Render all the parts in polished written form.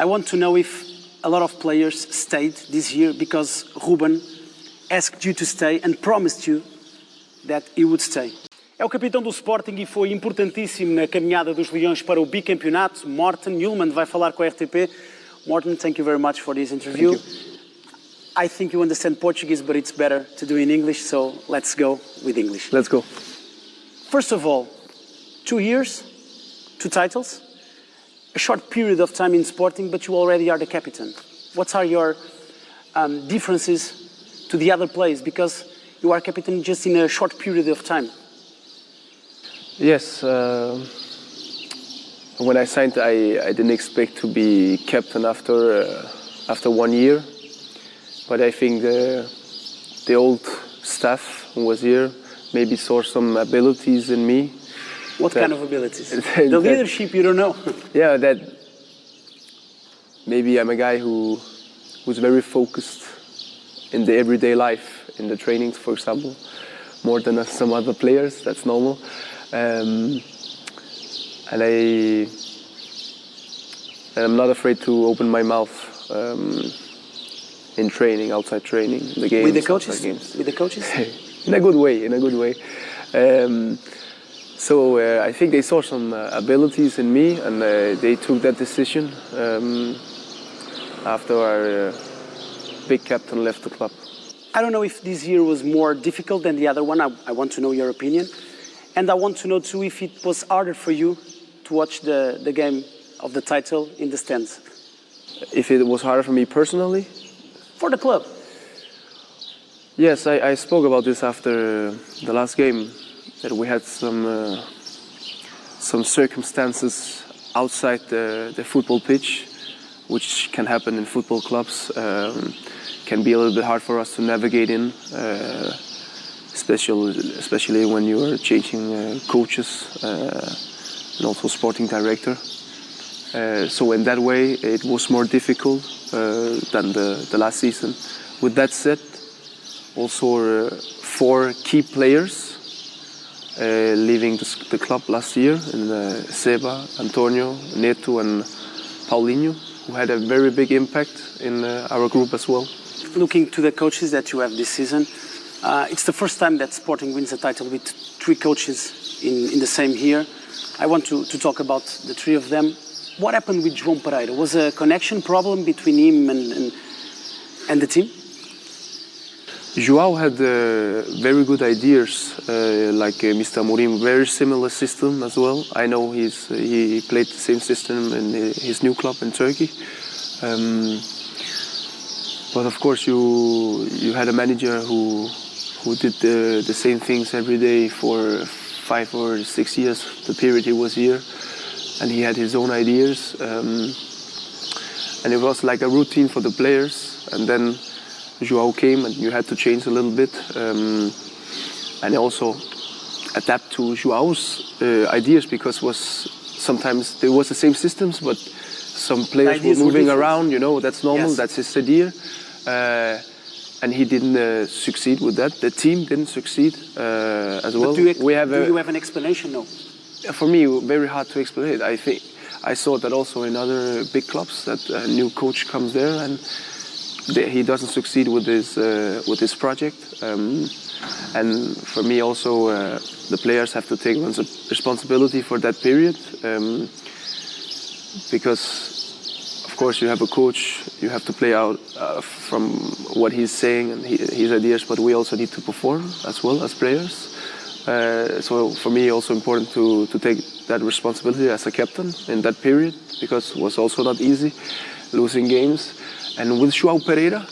I want to know if a lot of players stayed this year because Ruben asked you to stay and promised you that he would stay. É o capitão do Sporting e foi importantíssimo na caminhada dos Leões para o bicampeonato. Morten Hjulmand vai falar com a RTP. Morten, thank you very much for this interview. I think you understand Portuguese, but it's better to do in English, so let's go with English. Let's go. First of all, 2 years, 2 titles, a short period of time in Sporting, but you already are the captain. What are your differences to the other players? Because you are captain just in a short period of time. Yes, when I signed, I didn't expect to be captain after 1 year, but I think the old staff who was here maybe saw some abilities in me. What kind of abilities? The leadership you don't know. Yeah, that maybe I'm a guy who's very focused in the everyday life, in the trainings, for example, more than some other players. That's normal. And I'm not afraid to open my mouth in training, outside training, the games. With the coaches? Games. With the coaches? In a good way, in a good way. So I think they saw some abilities in me, and they took that decision after our big captain left the club. I don't know if this year was more difficult than the other one. I want to know your opinion. And I want to know too if it was harder for you to watch the game of the title in the stands. If it was harder for me personally? For the club. Yes, I spoke about this after the last game, that we had some circumstances outside the football pitch, which can happen in football clubs, can be a little bit hard for us to navigate in, especially when you are changing coaches and also sporting director. So in that way, it was more difficult than the last season. With that said, also 4 key players leaving the club last year, in Seba, Antonio, Neto and Paulinho, who had a very big impact in our group as well. Looking to the coaches that you have this season, it's the first time that Sporting wins a title with 3 coaches in the same year. I want to talk about the 3 of them. What happened with João Pereira? Was a connection problem between him and the team? João had very good ideas, like Mr. Amorim, very similar system as well. I know he played the same system in his new club in Turkey. But of course you had a manager who did the same things every day for 5 or 6 years, the period he was here, and he had his own ideas. And it was like a routine for the players, and then João came and you had to change a little bit, and also adapt to João's ideas, because sometimes there was the same systems, but some players were moving around, you know, that's normal, yes. That's his idea. And he didn't succeed with that. The team didn't succeed as well. Do you have an explanation? No. For me, very hard to explain it. I think I saw that also in other big clubs, that a new coach comes there and he doesn't succeed with this project. And for me also, the players have to take responsibility for that period, because of course you have a coach, you have to play out from what he's saying and his ideas, but we also need to perform as well as players. So for me also important to take that responsibility as a captain in that period, because it was also not easy, losing games. And with João Pereira,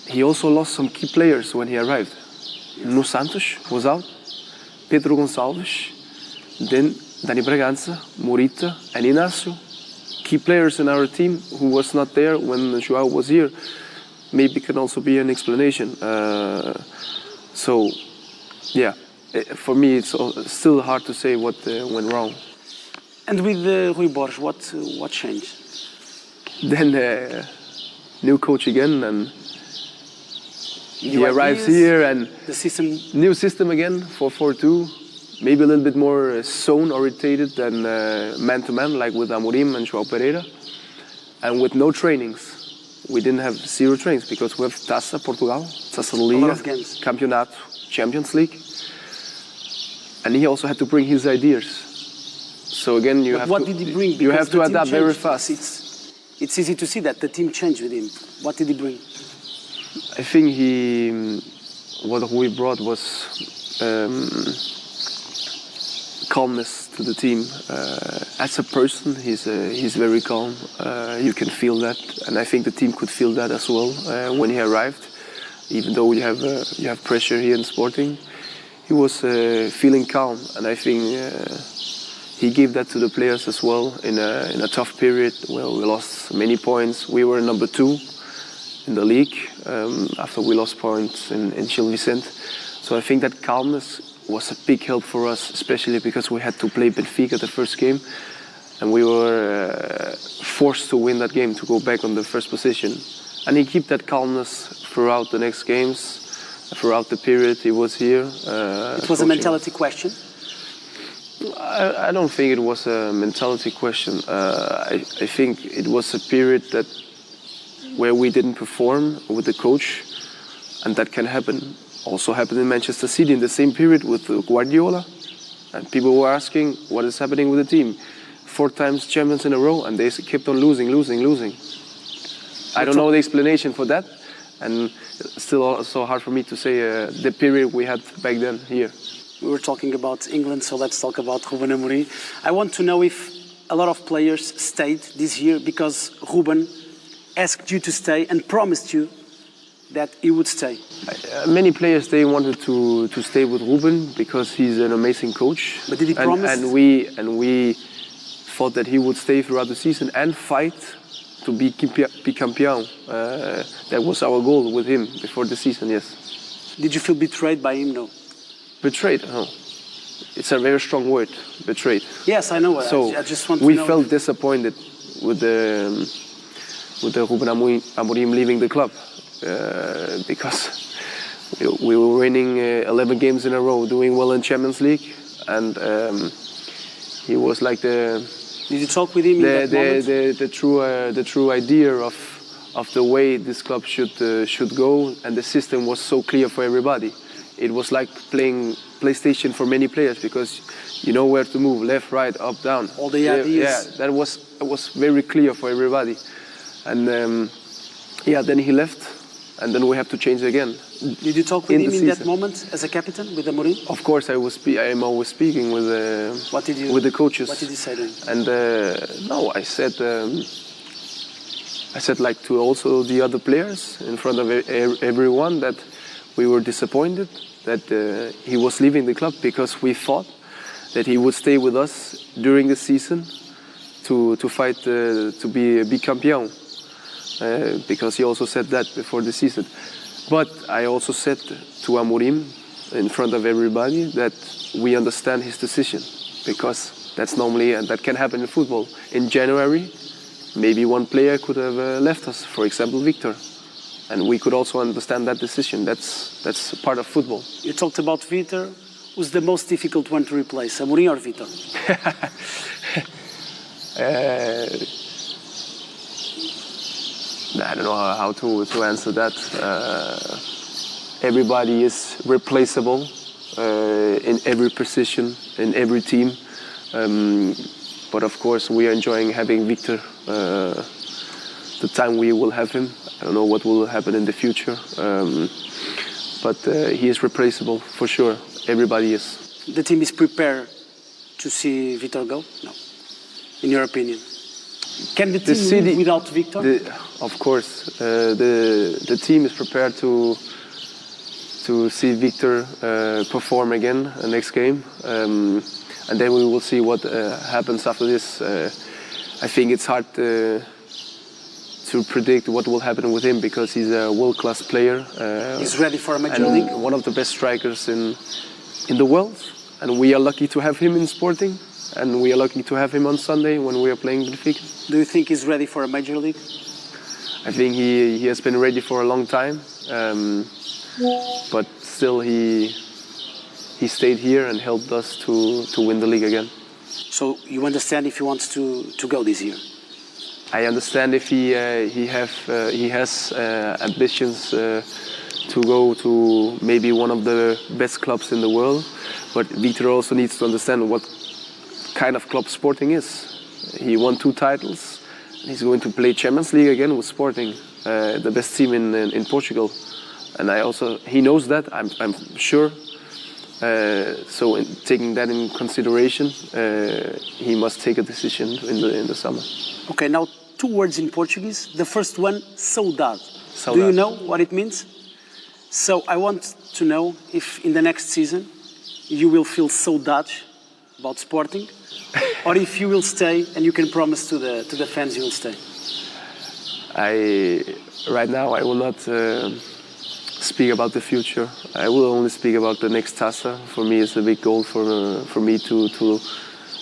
he also lost some key players when he arrived. Nuno Santos was out, Pedro Gonçalves, then Dani Bragança, Morita and Inácio. Key players in our team who was not there when João was here. Maybe can also be an explanation. So, yeah, for me it's still hard to say what went wrong. And with Rui Borges, what changed? Then new coach again, and he arrives here, and new system again, 4-4-2, maybe a little bit more zone orientated than man-to-man, like with Amorim and João Pereira. and with no trainings. We didn't have 0 trainings because we have Taça Portugal, Taça de A Liga, lot of games. Campeonato, Champions League. And he also had to bring his ideas. So again, you But have what to, did he bring? you Because have to the team adapt very changed. fast. It's easy to see that the team changed with him. What did he bring? I think what we brought was calmness to the team. As a person, he's very calm. You can feel that, and I think the team could feel that as well when he arrived. Even though you have pressure here in Sporting, he was feeling calm, and I think he gave that to the players as well in a tough period where we lost many points. We were number 2 in the league after we lost points in Gil Vicente. So I think that calmness was a big help for us, especially because we had to play Benfica the first game, and we were forced to win that game to go back on the first position. And he kept that calmness throughout the next games, throughout the period he was here. It was a mentality question. I don't think it was a mentality question. I think it was a period where we didn't perform with the coach, and that can happen. Also happened in Manchester City in the same period with Guardiola, and people were asking what is happening with the team. 4 times champions in a row, and they kept on losing. I don't know the explanation for that, and still also hard for me to say the period we had back then here. We were talking about England, so let's talk about Ruben Amorim. I want to know if a lot of players stayed this year because Ruben asked you to stay and promised you that he would stay. Many players, they wanted to stay with Ruben because he's an amazing coach. But did he promise? And we thought that he would stay throughout the season and fight to be Bicampeão. That was our goal with him before the season, yes. Did you feel betrayed by him? No. Betrayed? No. It's a very strong word, betrayed. Yes, I know. So I just want to we know. felt disappointed with the Ruben Amorim leaving the club because we were winning 11 games in a row, doing well in Champions League, and he was like the. Did you talk with him in that moment? The true idea of the way this club should go, and the system was so clear for everybody. It was like playing PlayStation for many players because you know where to move, left, right, up, down. All the ideas. Yeah, that was very clear for everybody. And then he left, and then we have to change again. Did you talk with him in that moment as a captain with Amorim? Of course, I am always speaking with with the coaches. What did you say to him? And no, I said like to also the other players in front of everyone that we were disappointed that he was leaving the club because we thought that he would stay with us during the season to fight to be Bicampeão. Because he also said that before the season. But I also said to Amorim in front of everybody that we understand his decision because that's normally, and that can happen in football. In January, maybe one player could have left us, for example, Victor. And we could also understand that decision. That's part of football. You talked about Victor. Who's the most difficult one to replace, Amorim or Victor? I don't know how to answer that. Everybody is replaceable in every position, in every team. But of course, we are enjoying having Victor. The time we will have him, I don't know what will happen in the future. But he is replaceable for sure. Everybody is. The team is prepared to see Victor go? No. In your opinion? Can the team live without Victor? Of course, the team is prepared to see Victor perform again the next game, and then we will see what happens after this. I think it's hard to predict what will happen with him because he's a world-class player. He's ready for a major league. One of the best strikers in the world, and we are lucky to have him in Sporting. And we are lucky to have him on Sunday when we are playing Benfica. Do you think he's ready for a major league? I think he has been ready for a long time, but still he stayed here and helped us to win the league again. So you understand if he wants to go this year? I understand if he has ambitions to go to maybe one of the best clubs in the world, but Victor also needs to understand what kind of club Sporting is. He won 2 titles. He's going to play Champions League again with Sporting, the best team in Portugal, and he knows that. I'm sure. So taking that in consideration, he must take a decision in the summer. Okay, now 2 words in Portuguese. The first one, saudade. Saudade. Do you know what it means? So I want to know if in the next season you will feel saudades about Sporting, or if you will stay and you can promise to the fans you will stay. Right now I will not speak about the future. I will only speak about the next Taça. For me, it's a big goal for me to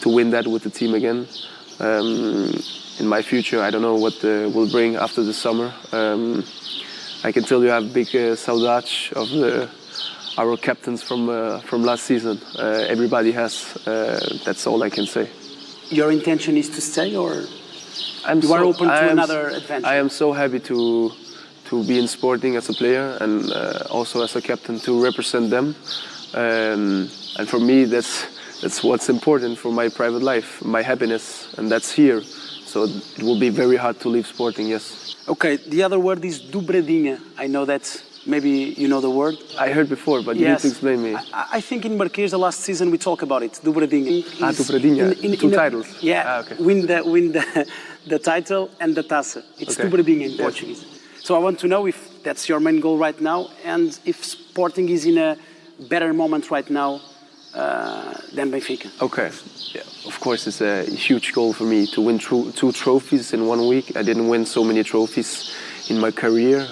win that with the team again. In my future, I don't know what will bring after the summer. I can tell you I have big saudades of our captains from last season. Everybody has. That's all I can say. Your intention is to stay, or you are open to another adventure? I am so happy to be in Sporting as a player and also as a captain to represent them. And for me, that's what's important for my private life, my happiness, and that's here. So it will be very hard to leave Sporting, yes. Okay, the other word is dobradinha. I know that maybe you know the word. I heard before, but you need to explain me. I think in Marquês, the last season, we talk about it, dobradinha. Dobradinha, 2 titles. Yeah, okay. win the title and the taça. It's dobradinha in Portuguese. So I want to know if that's your main goal right now, and if Sporting is in a better moment right now than Benfica. Okay, yeah, of course it's a huge goal for me to win 2 trophies in 1 week. I didn't win so many trophies in my career.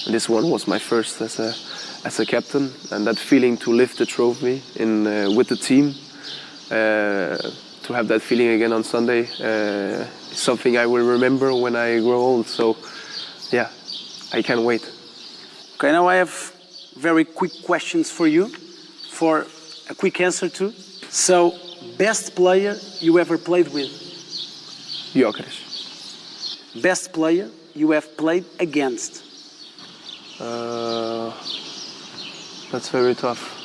This one was my first as a captain, and that feeling to lift the trophy with the team, to have that feeling again on Sunday, is something I will remember when I grow old. So, yeah, I can't wait. Okay, now I have very quick questions for you, for a quick answer to. So, best player you ever played with? Gyökeres. Best player you have played against? That's very tough.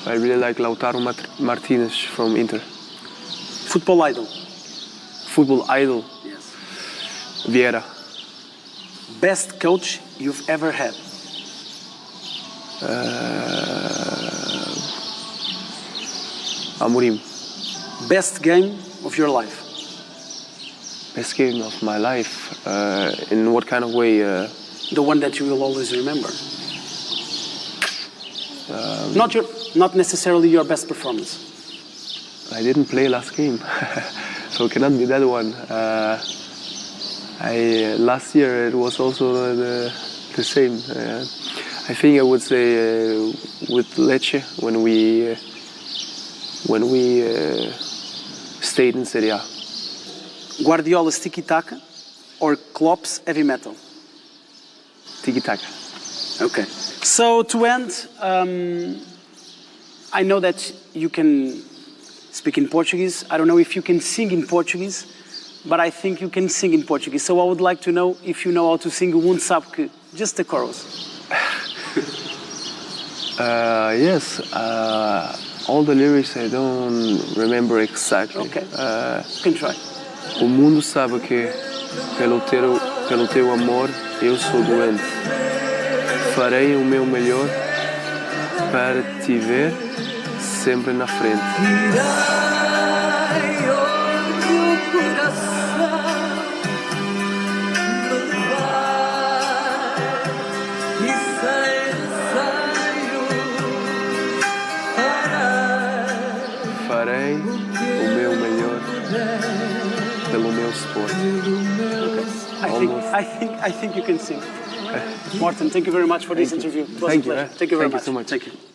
I really like Lautaro Martinez from Inter. Football idol? Football idol? Yes. Vieira. Best coach you've ever had? Amorim. Best game of your life? Best game of my life? In what kind of way? The one that you will always remember. Not necessarily your best performance. I didn't play last game, so it cannot be that one. Last year it was also the same. I think I would say with Lecce when we stayed in Serie A. Guardiola's tiki-taka or Klopp's heavy metal? Tiki-taka. Okay. So to end, I know that you can speak in Portuguese. I don't know if you can sing in Portuguese, but I think you can sing in Portuguese. So I would like to know if you know how to sing um sabe que, just the chorus. Yes. All the lyrics I don't remember exactly. Okay. You can try. O mundo sabe que pelo teu amor eu sou doente. Farei o meu melhor para te ver sempre na frente. Farei o meu melhor pelo meu sport. Okay. I think you can sing. Martin, thank you very much for this interview. It was a pleasure. Thank you very much. Thank you so much. Thank you.